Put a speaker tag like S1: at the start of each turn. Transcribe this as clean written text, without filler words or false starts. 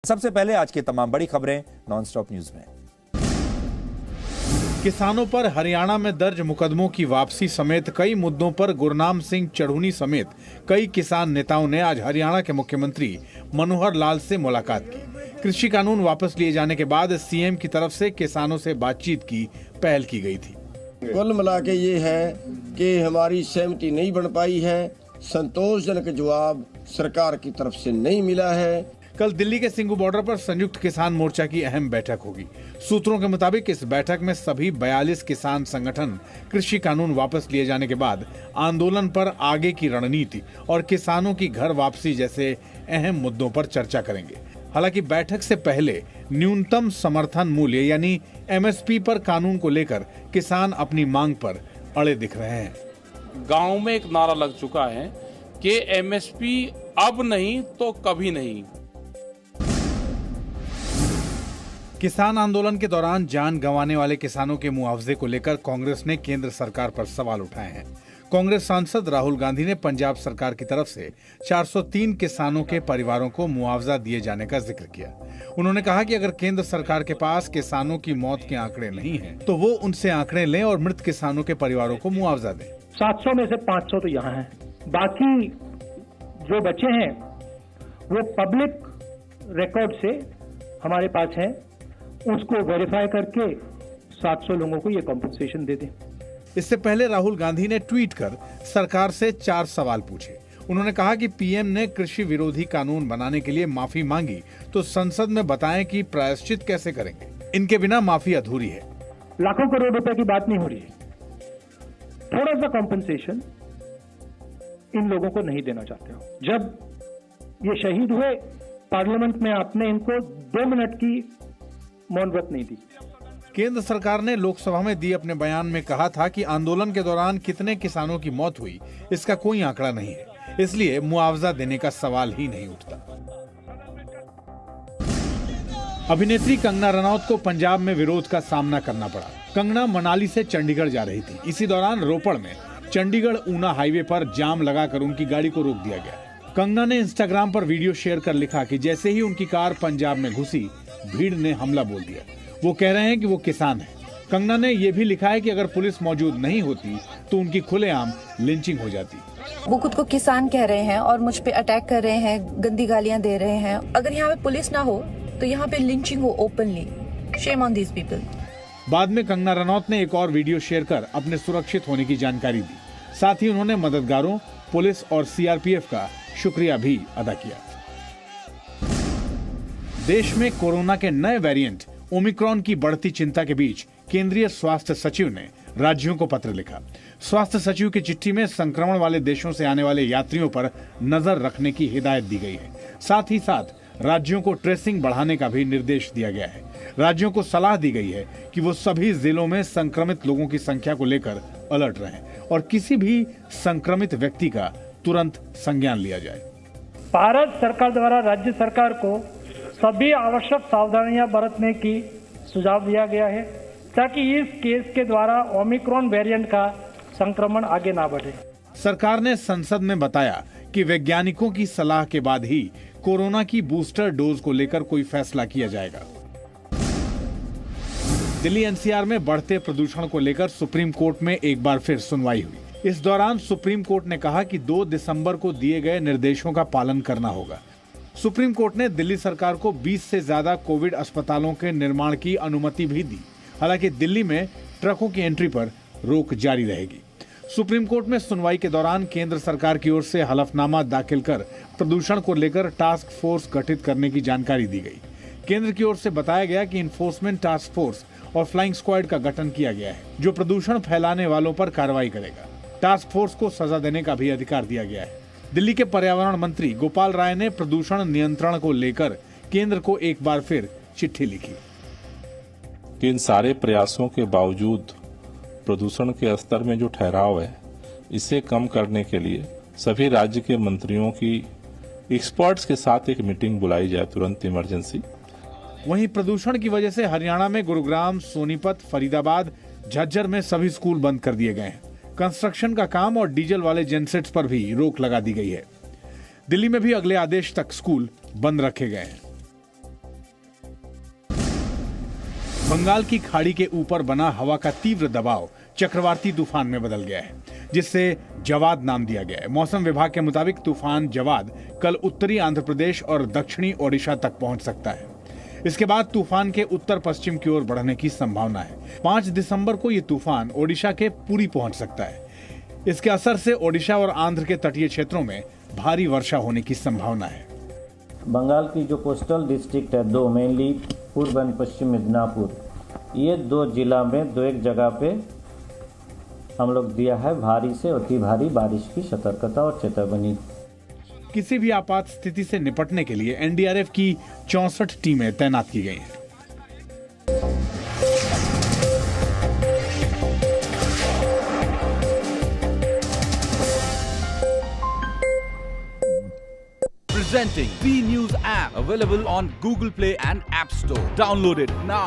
S1: सबसे पहले आज की तमाम बड़ी खबरें नॉनस्टॉप न्यूज में।
S2: किसानों पर हरियाणा में दर्ज मुकदमों की वापसी समेत कई मुद्दों पर गुरनाम सिंह चढ़ूनी समेत कई किसान नेताओं ने आज हरियाणा के मुख्यमंत्री मनोहर लाल से मुलाकात की। कृषि कानून वापस लिए जाने के बाद सीएम की तरफ से किसानों से बातचीत की पहल की गई थी।
S3: कुल मिला के ये है कि हमारी सहमति नहीं बन पाई है, संतोषजनक जवाब सरकार की तरफ से नहीं मिला है।
S2: कल दिल्ली के सिंघू बॉर्डर पर संयुक्त किसान मोर्चा की अहम बैठक होगी। सूत्रों के मुताबिक इस बैठक में सभी 42 किसान संगठन कृषि कानून वापस लिए जाने के बाद आंदोलन पर आगे की रणनीति और किसानों की घर वापसी जैसे अहम मुद्दों पर चर्चा करेंगे। हालांकि बैठक से पहले न्यूनतम समर्थन मूल्य यानी एमएसपी पर कानून को लेकर किसान अपनी मांग पर अड़े दिख रहे हैं।
S4: गांव में एक नारा लग चुका है कि एमएसपी अब नहीं तो कभी नहीं।
S2: किसान आंदोलन के दौरान जान गंवाने वाले किसानों के मुआवजे को लेकर कांग्रेस ने केंद्र सरकार पर सवाल उठाए हैं। कांग्रेस सांसद राहुल गांधी ने पंजाब सरकार की तरफ से 403 किसानों के परिवारों को मुआवजा दिए जाने का जिक्र किया। उन्होंने कहा कि अगर केंद्र सरकार के पास किसानों की मौत के आंकड़े नहीं हैं, तो वो उनसे आंकड़े लें और मृत किसानों के परिवारों को मुआवजा दें।
S5: 700 में से 500 तो यहाँ है, बाकी जो बचे हैं वो पब्लिक रिकॉर्ड से हमारे पास है, उसको वेरीफाई करके 700 लोगों को ये कॉम्पेंसेशन दे दें।
S2: इससे पहले राहुल गांधी ने ट्वीट कर सरकार से 4 सवाल पूछे। उन्होंने कहा कि पीएम ने कृषि विरोधी कानून बनाने के लिए माफी मांगी, तो संसद में बताएं कि प्रायश्चित कैसे करेंगे। इनके बिना माफी अधूरी है।
S5: लाखों करोड़ रुपए की बात नहीं हो रही है, थोड़ा सा कॉम्पेंसेशन इन लोगों को नहीं देना चाहते हो। जब ये शहीद हुए पार्लियामेंट में, आपने इनको 2 मिनट की मौन व्रत नहीं दी।
S2: केंद्र सरकार ने लोकसभा में दी अपने बयान में कहा था कि आंदोलन के दौरान कितने किसानों की मौत हुई, इसका कोई आंकड़ा नहीं है, इसलिए मुआवजा देने का सवाल ही नहीं उठता। अभिनेत्री कंगना रनौत को पंजाब में विरोध का सामना करना पड़ा। कंगना मनाली से चंडीगढ़ जा रही थी। इसी दौरान रोपड़ में चंडीगढ़ ऊना हाईवे पर जाम लगाकर उनकी गाड़ी को रोक दिया गया। कंगना ने इंस्टाग्राम पर वीडियो शेयर कर लिखा कि जैसे ही उनकी कार पंजाब में घुसी, भीड़ ने हमला बोल दिया। वो कह रहे हैं कि वो किसान हैं। कंगना ने यह भी लिखा है कि अगर पुलिस मौजूद नहीं होती तो उनकी खुलेआम लिंचिंग हो जाती।
S6: वो खुद को किसान कह रहे हैं और मुझ पे अटैक कर रहे हैं, गंदी गालियां दे रहे हैं। अगर यहाँ पे पुलिस ना हो तो यहाँ पे लिंचिंग हो openly. Shame on these people.
S2: बाद में कंगना रनौत ने एक और वीडियो शेयर कर अपने सुरक्षित होने की जानकारी दी। साथ ही उन्होंने मददगारों, पुलिस और सीआरपीएफ का शुक्रिया भी अदा किया। देश में कोरोना के नए वेरिएंट ओमिक्रॉन की बढ़ती चिंता के बीच केंद्रीय स्वास्थ्य सचिव ने राज्यों को पत्र लिखा। स्वास्थ्य सचिव की चिट्ठी में संक्रमण वाले देशों से आने वाले यात्रियों पर नजर रखने की हिदायत दी गई है। साथ ही साथ राज्यों को ट्रेसिंग बढ़ाने का भी निर्देश दिया गया है। राज्यों को सलाह दी गई है कि वो सभी जिलों में संक्रमित लोगों की संख्या को लेकर अलर्ट रहें और किसी भी संक्रमित व्यक्ति का तुरंत संज्ञान लिया जाए।
S5: भारत सरकार द्वारा राज्य सरकार को सभी आवश्यक सावधानियां बरतने की सुझाव दिया गया है, ताकि इस केस के द्वारा ओमिक्रॉन वेरिएंट का संक्रमण आगे ना बढ़े।
S2: सरकार ने संसद में बताया कि वैज्ञानिकों की सलाह के बाद ही कोरोना की बूस्टर डोज को लेकर कोई फैसला किया जाएगा। दिल्ली एनसीआर में बढ़ते प्रदूषण को लेकर सुप्रीम कोर्ट में एक बार फिर सुनवाई हुई। इस दौरान सुप्रीम कोर्ट ने कहा कि 2 दिसंबर को दिए गए निर्देशों का पालन करना होगा। सुप्रीम कोर्ट ने दिल्ली सरकार को 20 से ज्यादा कोविड अस्पतालों के निर्माण की अनुमति भी दी। हालांकि दिल्ली में ट्रकों की एंट्री पर रोक जारी रहेगी। सुप्रीम कोर्ट में सुनवाई के दौरान केंद्र सरकार की ओर से हलफनामा दाखिल कर प्रदूषण को लेकर टास्क फोर्स गठित करने की जानकारी दी गई। केंद्र की ओर से बताया गया कि इन्फोर्समेंट टास्क फोर्स और फ्लाइंग स्क्वाड का गठन किया गया है, जो प्रदूषण फैलाने वालों पर कार्रवाई करेगा। टास्क फोर्स को सजा देने का भी अधिकार दिया गया है। दिल्ली के पर्यावरण मंत्री गोपाल राय ने प्रदूषण नियंत्रण को लेकर केंद्र को एक बार फिर चिट्ठी लिखी।
S7: इन सारे प्रयासों के बावजूद प्रदूषण के स्तर में जो ठहराव है, इसे कम करने के लिए सभी राज्य के मंत्रियों की एक्सपर्ट्स के साथ एक मीटिंग बुलाई जाए तुरंत, इमरजेंसी।
S2: वहीं प्रदूषण की वजह से हरियाणा में गुरुग्राम, सोनीपत, फरीदाबाद, झज्जर में सभी स्कूल बंद कर दिए गए हैं। कंस्ट्रक्शन का काम और डीजल वाले जेनसेट्स पर भी रोक लगा दी गई है। दिल्ली में भी अगले आदेश तक स्कूल बंद रखे गए हैं। बंगाल की खाड़ी के ऊपर बना हवा का तीव्र दबाव चक्रवाती तूफान में बदल गया है, जिससे जवाद नाम दिया गया है। मौसम विभाग के मुताबिक तूफान जवाद कल उत्तरी आंध्र प्रदेश और दक्षिणी ओडिशा तक पहुंच सकता है। इसके बाद तूफान के उत्तर पश्चिम की ओर बढ़ने की संभावना है। 5 दिसंबर को यह तूफान ओडिशा के पुरी पहुंच सकता है। इसके असर से ओडिशा और आंध्र के तटीय क्षेत्रों में भारी वर्षा होने की संभावना है।
S8: बंगाल की जो कोस्टल डिस्ट्रिक्ट है, 2 मेनली पूर्व एंड पश्चिम मिदनापुर, ये 2 जिला में 2-1 जगह पे हम लोग दिया है भारी से अति भारी बारिश की सतर्कता और चेतावनी।
S2: किसी भी आपात स्थिति से निपटने के लिए एनडीआरएफ की 64 टीमें तैनात की गई हैं।
S9: Presenting B News app, available on Google Play and App Store. Download it now.